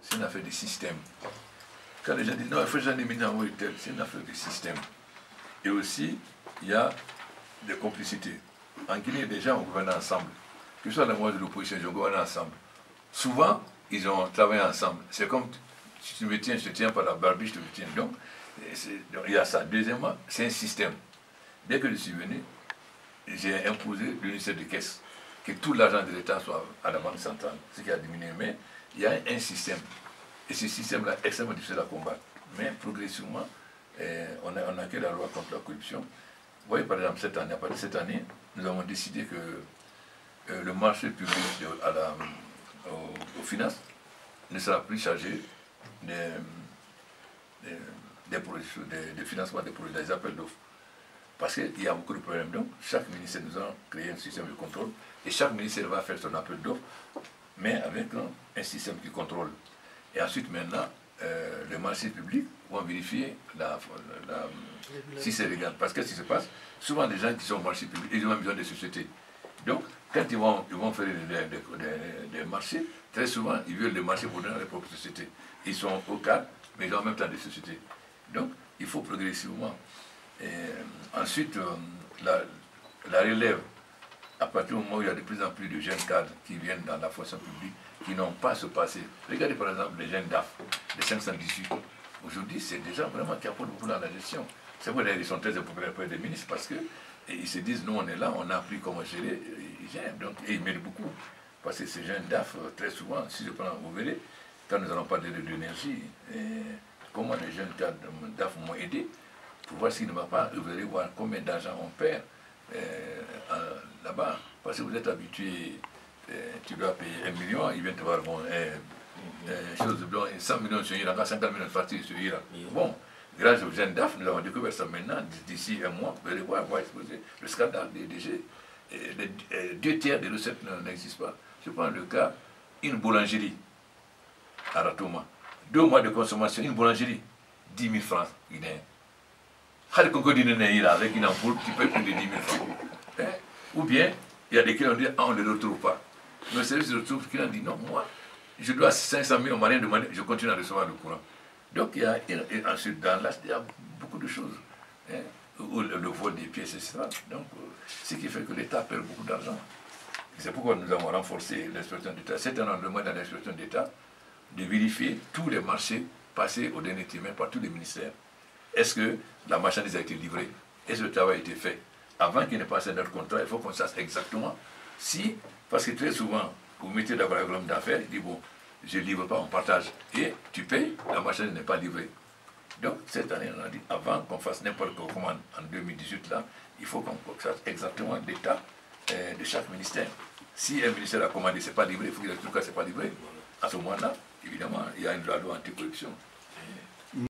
c'est une affaire de système. Quand les gens disent non, il faut jamais mener en haut et tel, c'est une affaire de système. Et aussi, il y a des complicités. En Guinée, des gens ont gouverné ensemble. Que ce soit la moitié de l'opposition, ils ont gouverné ensemble. Souvent, ils ont travaillé ensemble. C'est comme si tu me tiens, je te tiens par la barbiche, je te tiens. Donc, il y a ça. Deuxièmement, c'est un système. Dès que je suis venu, j'ai imposé l'unité de caisse, que tout l'argent de l'État soit à la Banque centrale, ce qui a diminué. Mais il y a un système. Et ce système-là est extrêmement difficile à combattre. Mais progressivement, on a créé la loi contre la corruption. Vous voyez, par exemple, à partir de cette année, nous avons décidé que le marché public aux finances ne sera plus chargé des financements des projets, des appels d'offres. Parce qu'il y a beaucoup de problèmes. Donc, chaque ministère nous a créé un système de contrôle et chaque ministère va faire son appel d'offres, mais avec un système qui contrôle. Et ensuite, maintenant, les marchés publics vont vérifier si c'est légal. Parce que ce qui se passe, souvent les gens qui sont au marché public, ils ont besoin des sociétés. Donc, quand ils vont faire des marchés, très souvent, ils veulent des marchés pour donner à leurs propres sociétés. Ils sont au cadre, mais ils ont en même temps des sociétés. Donc, il faut progressivement. Et ensuite, la relève, à partir du moment où il y a de plus en plus de jeunes cadres qui viennent dans la fonction publique, qui n'ont pas ce passé. Regardez par exemple les jeunes DAF, les 518. Aujourd'hui, c'est des gens vraiment qui apportent beaucoup dans la gestion. C'est vrai qu'ils sont très impopulaires auprès des ministres parce qu'ils se disent, nous on est là, on a appris comment gérer, ils gèrent. Donc, et ils méritent beaucoup. Parce que ces jeunes DAF, très souvent, si je prends, vous verrez, quand nous allons parler de l'énergie, comment les jeunes DAF m'ont aidé, pour voir ce qui ne va pas, vous allez voir combien d'argent on perd là-bas. Parce que vous êtes habitué, tu dois payer 1 million, ils viennent te voir, bon, 100 millions sur Irak, 50 millions de factures sur Irak. Bon, grâce aux jeunes DAF, nous avons découvert ça maintenant, d'ici un mois, vous allez voir, on va exposer le scandale des DG. Les 2 tiers des recettes n'existent pas. Je prends le cas, une boulangerie à Ratoma, 2 mois de consommation, une boulangerie, 10 000 francs guinéens. Avec une ampoule, tu peux plus de 10 000 francs. Ou bien, il y a des clients qui disent, on ne le retrouve pas. Le service de retrouve, le client dit, non, moi, je dois 500 000, on m'a rien demandé, je continue à recevoir le courant. Donc, il y a ensuite, dans l'âge, il y a beaucoup de choses. Ou le vol des pièces, etc. Donc, ce qui fait que l'État perd beaucoup d'argent. C'est pourquoi nous avons renforcé l'inspection d'État. C'est un endroit dans l'inspection d'État de vérifier tous les marchés passés au dernier trimestre par tous les ministères. Est-ce que la marchandise a été livrée? Est-ce que le travail a été fait? Avant qu'il ne passe notre contrat, il faut qu'on sache exactement si, parce que très souvent, vous mettez d'abord l'homme d'affaires, il dit bon, je ne livre pas, on partage. Et tu payes, la marchandise n'est pas livrée. Donc, cette année, on a dit, avant qu'on fasse n'importe quelle commande, en 2018, là, il faut qu'on sache exactement l'état de chaque ministère. Si un ministère a commandé, ce n'est pas livré, il faut qu'il explique que ce n'est pas livré. À ce moment-là, évidemment, il y a une loi anticorruption.